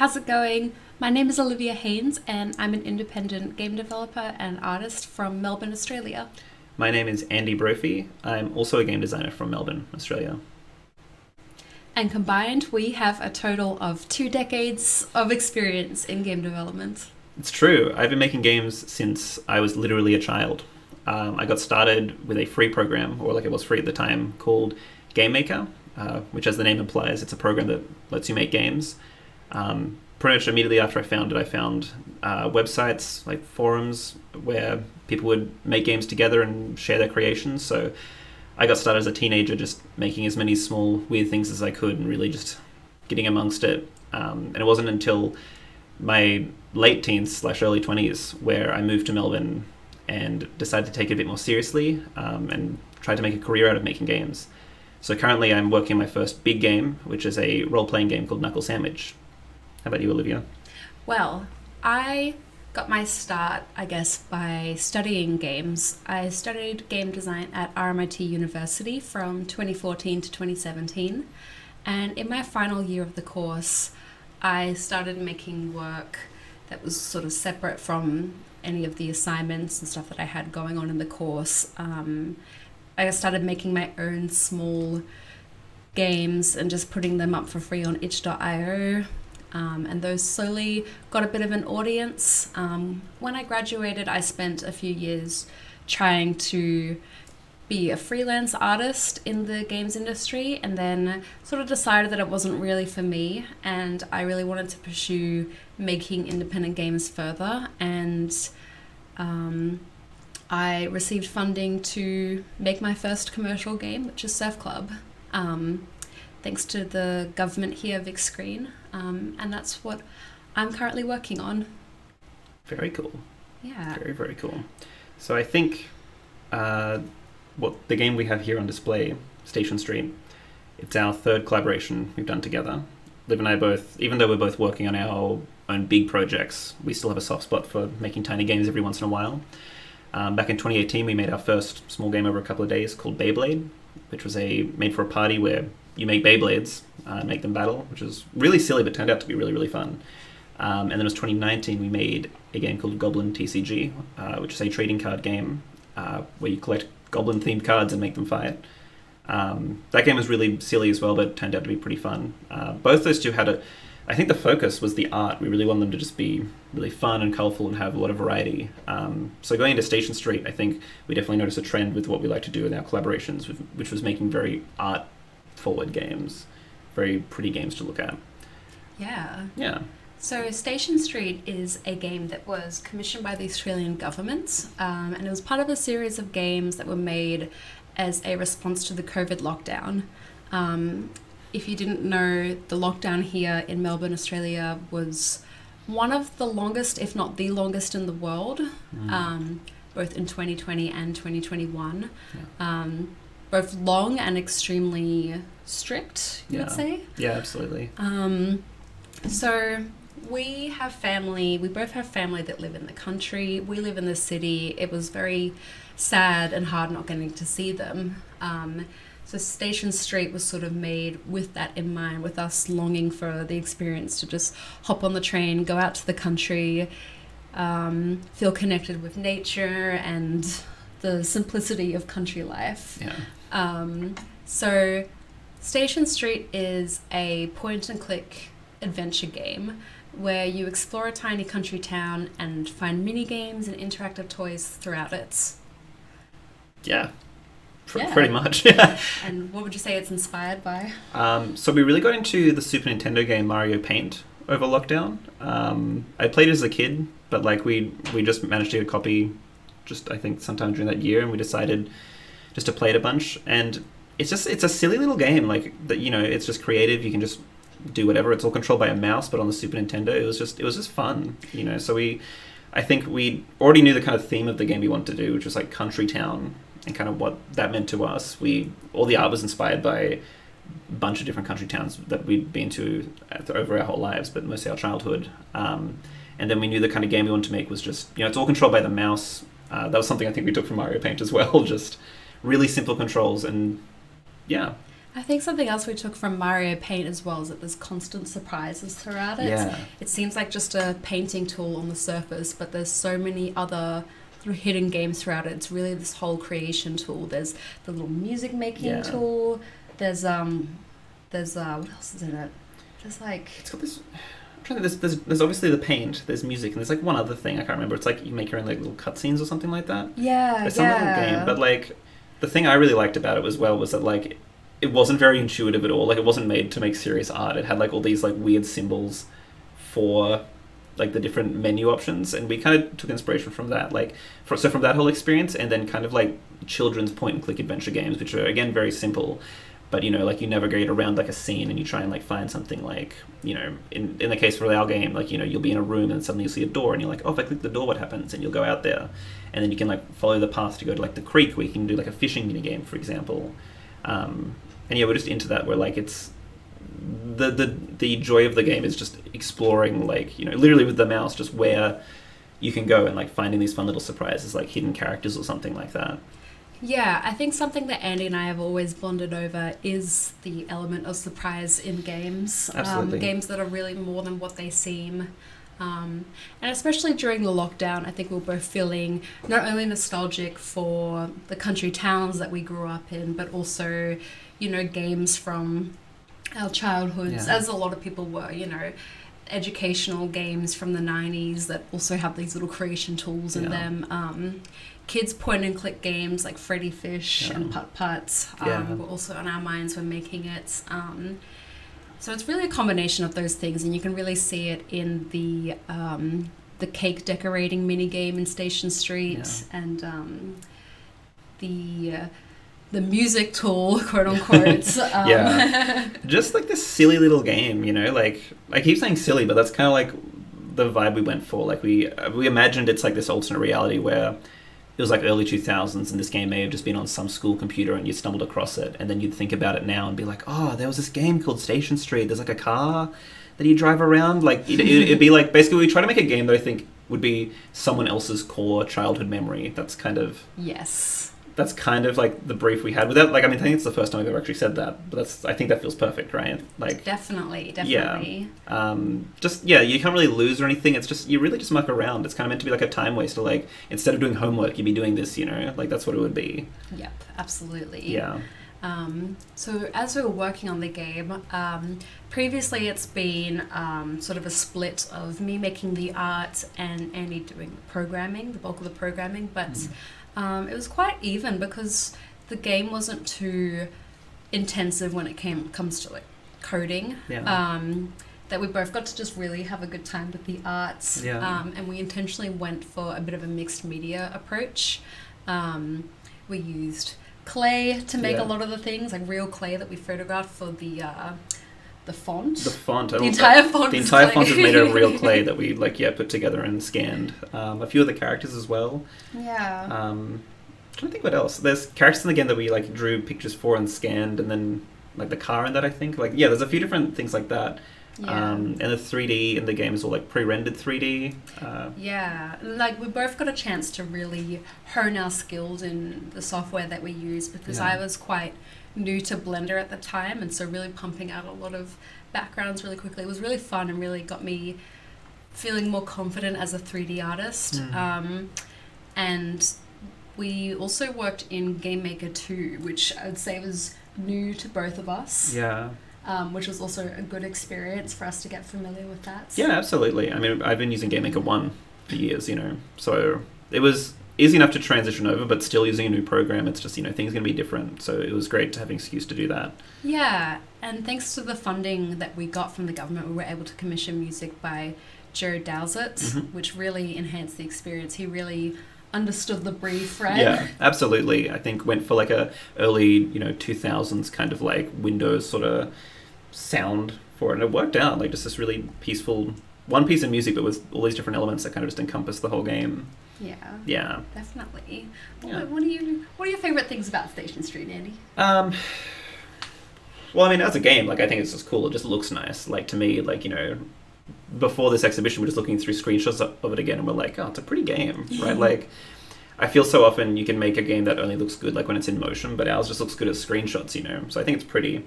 how's it going? My name is Olivia Haines, and I'm an independent game developer and artist from Melbourne, Australia. My name is Andy Brophy. I'm also a game designer from Melbourne, Australia. And combined, we have a total of 2 decades of experience in game development. It's true. I've been making games since I was literally a child. I got started with a free program, or like it was free at the time, called Game Maker, which, as the name implies, it's a program that lets you make games. Pretty much immediately after I found it, I found websites, like forums, where people would make games together and share their creations. So I got started as a teenager just making as many small, weird things as I could and really just getting amongst it. And it wasn't until my late teens / early 20s where I moved to Melbourne and decided to take it a bit more seriously and tried to make a career out of making games. So currently I'm working on my first big game, which is a role-playing game called Knuckle Sandwich. How about you, Olivia? Well, I got my start, I guess, by studying games. I studied game design at RMIT University from 2014 to 2017. And in my final year of the course, I started making work that was sort of separate from any of the assignments and stuff that I had going on in the course. I started making my own small games and just putting them up for free on itch.io. And those slowly got a bit of an audience. When I graduated, I spent a few years trying to be a freelance artist in the games industry, and then sort of decided that it wasn't really for me, and I really wanted to pursue making independent games further. And I received funding to make my first commercial game, which is Surf Club. Thanks to the government here, Vic Screen, and that's what I'm currently working on. Very cool. Yeah. Very, very cool. So I think what the game we have here on display, Station Street, it's our third collaboration we've done together. Liv and I both, even though we're both working on our own big projects, we still have a soft spot for making tiny games every once in a while. Back in 2018, we made our first small game over a couple of days called Beyblade, which was made for a party where you make Beyblades and make them battle, which is really silly but turned out to be really, really fun. And then it was 2019, we made a game called Goblin TCG, which is a trading card game where you collect goblin-themed cards and make them fight. That game was really silly as well, but turned out to be pretty fun. Both those two had I think the focus was the art. We really wanted them to just be really fun and colourful and have a lot of variety. So going into Station Street, I think we definitely noticed a trend with what we like to do in our collaborations, which was making very art-forward games, very pretty games to look at. Yeah. Yeah. So Station Street is a game that was commissioned by the Australian government, and it was part of a series of games that were made as a response to the COVID lockdown. If you didn't know, the lockdown here in Melbourne, Australia was one of the longest, if not the longest in the world, both in 2020 and 2021. Yeah. Both long and extremely strict, you would say. Yeah, absolutely. So we both have family that live in the country. We live in the city. It was very sad and hard not getting to see them. So Station Street was sort of made with that in mind, with us longing for the experience to just hop on the train, go out to the country, feel connected with nature and the simplicity of country life. Yeah. So Station Street is a point-and-click adventure game where you explore a tiny country town and find mini games and interactive toys throughout it. Yeah. Pretty much, yeah. And what would you say it's inspired by? So we really got into the Super Nintendo game Mario Paint over lockdown. I played it as a kid, but like we just managed to get a copy just I think sometime during that year, and we decided just to play it a bunch. And it's a silly little game, like that, you know, it's just creative, you can just do whatever. It's all controlled by a mouse, but on the Super Nintendo it was just fun, you know. So I think we already knew the kind of theme of the game we wanted to do, which was like country town, and kind of what that meant to us. All the art was inspired by a bunch of different country towns that we'd been to over our whole lives, but mostly our childhood. And then we knew the kind of game we wanted to make was just, you know, it's all controlled by the mouse. That was something I think we took from Mario Paint as well, just really simple controls, and yeah. I think something else we took from Mario Paint as well is that there's constant surprises throughout it. Yeah. It seems like just a painting tool on the surface, but there's so many other sort of hidden games throughout it. It's really this whole creation tool. There's the little music making tool. There's what else is in it? There's like, it's got this. I'm trying to think, there's obviously the paint. There's music, and there's like one other thing I can't remember. It's like you make your own like little cutscenes or something like that. Yeah, It's some little game, but like the thing I really liked about it as well was that like it wasn't very intuitive at all. Like it wasn't made to make serious art. It had like all these like weird symbols for like the different menu options, and we kind of took inspiration from that. Like from that whole experience, and then kind of like children's point and click adventure games, which are again very simple. But, you know, like you navigate around like a scene and you try and like find something like, you know, in the case for our game, like, you know, you'll be in a room and suddenly you see a door and you're like, oh, if I click the door, what happens? And you'll go out there. And then you can like follow the path to go to like the creek where you can do like a fishing mini game, for example. And yeah, we're just into that where like it's the joy of the game is just exploring, like, you know, literally with the mouse, just where you can go and like finding these fun little surprises, like hidden characters or something like that. Yeah, I think something that Andy and I have always bonded over is the element of surprise in games. Absolutely. Games that are really more than what they seem. And especially during the lockdown, I think we were both feeling not only nostalgic for the country towns that we grew up in, but also, you know, games from our childhoods, as a lot of people were, you know, educational games from the 90s that also have these little creation tools in them. Kids point and click games like Freddy Fish and Putt Putt were also on our minds when making it. So it's really a combination of those things, and you can really see it in the cake decorating mini game in Station Street and the music tool, quote unquote. Just like this silly little game, you know, like I keep saying silly, but that's kind of like the vibe we went for. Like we imagined it's like this alternate reality where it was like early 2000s and this game may have just been on some school computer and you stumbled across it, and then you'd think about it now and be like, oh, there was this game called Station Street. There's like a car that you drive around. Like it'd be like, basically we try to make a game that I think would be someone else's core childhood memory. That's kind of like the brief we had with that. Like, I mean, I think it's the first time I've ever actually said that, but I think that feels perfect, right? Like, definitely. Yeah. You can't really lose or anything. It's just, you really just muck around. It's kind of meant to be like a time waster. Like, instead of doing homework, you'd be doing this, you know? Like, that's what it would be. Yep, absolutely. Yeah. So as we were working on the game, previously it's been sort of a split of me making the art and Andy doing the programming, the bulk of the programming, but it was quite even because the game wasn't too intensive when it comes to like coding. That we both got to just really have a good time with the arts. And we intentionally went for a bit of a mixed media approach. We used clay to make a lot of the things, like real clay that we photographed for the font. The font. The entire font. The entire font is made out of real clay that we put together and scanned. A few of the characters as well. Yeah. I'm trying to think what else. There's characters in the game that we like drew pictures for and scanned, and then like the car in that, I think. Like, yeah, there's a few different things like that. Yeah. And the 3D in the game is all like pre-rendered 3D. Like we both got a chance to really hone our skills in the software that we use, because I was quite new to Blender at the time, and so really pumping out a lot of backgrounds really quickly. It was really fun and really got me feeling more confident as a 3D artist. And we also worked in Game Maker 2, which I would say was new to both of us. Yeah. Which was also a good experience for us to get familiar with that. Yeah, absolutely. I mean, I've been using Game Maker 1 for years, you know, so it was easy enough to transition over, but still using a new program, it's just, you know, things are going to be different. So it was great to have an excuse to do that. Yeah, and thanks to the funding that we got from the government, we were able to commission music by Joe Dowsett, which really enhanced the experience. He really understood the brief, right? Yeah, absolutely. I think went for like a early, you know, 2000s kind of like Windows sort of sound for it, and it worked out. Like just this really peaceful one piece of music, but with all these different elements that kind of just encompass the whole game. Yeah, definitely. What are your favorite things about Station Street, Andy? Well, I mean, as a game, like I think it's just cool. It just looks nice. Like to me, like, you know, before this exhibition, we're just looking through screenshots of it again, and we're like, oh, it's a pretty game, right? Like, I feel so often you can make a game that only looks good like when it's in motion, but ours just looks good as screenshots, you know. So I think it's pretty.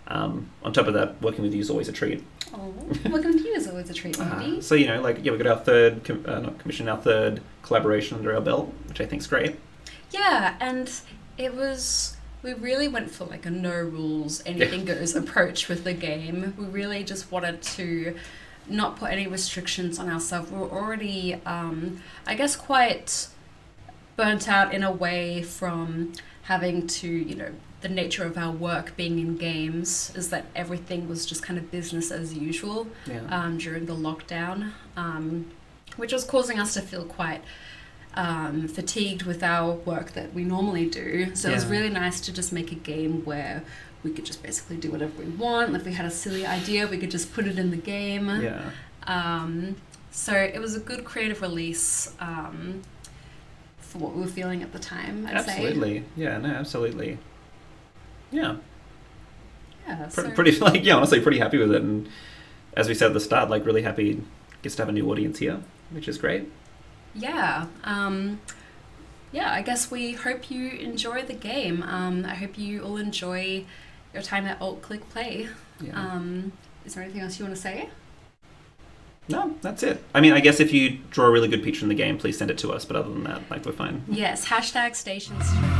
On top of that, working with you is always a treat. Oh, working with you is always a treat, Mandy. So, you know, like, yeah, we got our third, our third collaboration under our belt, which I think is great. Yeah, and we really went for like a no rules, anything goes approach with the game. We really just wanted to not put any restrictions on ourselves. We were already, I guess, quite burnt out in a way from having to, you know, the nature of our work being in games is that everything was just kind of business as usual during the lockdown, which was causing us to feel quite fatigued with our work that we normally do. So it was really nice to just make a game where we could just basically do whatever we want. If we had a silly idea, we could just put it in the game. So it was a good creative release for what we were feeling at the time, I'd say. Absolutely. Yeah, no, absolutely. Yeah. Yeah. Pretty, like, yeah, honestly, pretty happy with it. And as we said at the start, like, really happy gets to have a new audience here, which is great. Yeah. I guess we hope you enjoy the game. I hope you all enjoy your time at Alt Click Play. Yeah. Is there anything else you want to say? No, that's it. I mean, I guess if you draw a really good picture in the game, please send it to us. But other than that, like, we're fine. Yes, #StationStream.